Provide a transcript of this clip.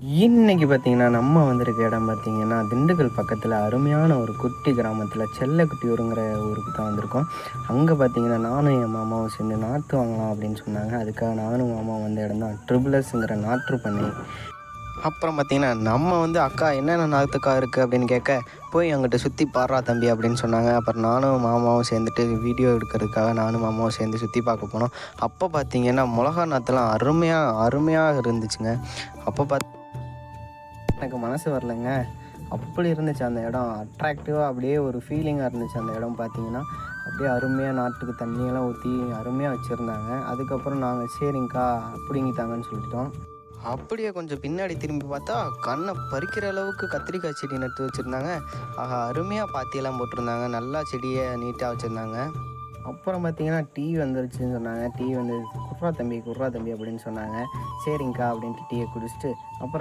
இன்னைக்கு பார்த்தீங்கன்னா, நம்ம வந்திருக்க இடம் பார்த்தீங்கன்னா, திண்டுக்கல் பக்கத்தில அருமையான ஒரு குட்டி கிராமத்தில செல்லக்குட்டியூருங்கிற ஊருக்கு தான் வந்திருக்கோம். அங்க பார்த்தீங்கன்னா, நானும் என் மாமாவும் சேர்ந்து நாத்து வாங்கலாம் அப்படின்னு சொன்னாங்க. அதுக்காக நானும் மாமாவும் வந்த இடம் தான் ட்ரிபிள் எஸ்ங்கிற நாற்று பண்ணை. அப்புறம் பார்த்தீங்கன்னா, நம்ம வந்து "அக்கா என்னென்ன நாத்துக்கா இருக்குது?" அப்படின்னு கேட்க, "போய் அங்கிட்டு சுற்றி பார்றா தம்பி" அப்படின்னு சொன்னாங்க. அப்புறம் நானும் மாமாவும் சேர்ந்துட்டு வீடியோ எடுக்கிறதுக்காக நானும் மாமாவும் சேர்ந்து சுற்றி பார்க்க போனோம். அப்போ பார்த்தீங்கன்னா, மிளகா நாற்றுலாம் அருமையா இருந்துச்சுங்க. அப்போ எனக்கு மனசு வரலங்க. அப்படி இருந்துச்சு அந்த இடம். அட்ராக்டிவா அப்படியே ஒரு ஃபீலிங்கா இருந்துச்சு அந்த இடம் பார்த்தீங்கன்னா. அப்படியே அருமையா நாட்டுக்கு தண்ணியெல்லாம் ஊத்தி அருமையா வச்சிருந்தாங்க. அதுக்கப்புறம் நாங்க சரிங்க்கா பிடுங்கித்தாங்கன்னு சொல்லிட்டோம். அப்படியே கொஞ்சம் பின்னாடி திரும்பி பார்த்தா, கண்ண பறிக்கிற அளவுக்கு கத்திரிக்காய் செடி நட்டு வச்சிருந்தாங்க. ஆஹா! அருமையா பாத்தியெல்லாம் போட்டிருந்தாங்க. நல்லா செடிய நீட்டா வச்சிருந்தாங்க. அப்புறம் பார்த்தீங்கன்னா, டீ வந்துருச்சுன்னு சொன்னாங்க. டீ வந்து "குட்றா தம்பி, குட்றா தம்பி" அப்படின்னு சொன்னாங்க. சரிங்க்கா அப்படின்ட்டு டீய குடிச்சிட்டு அப்புறம்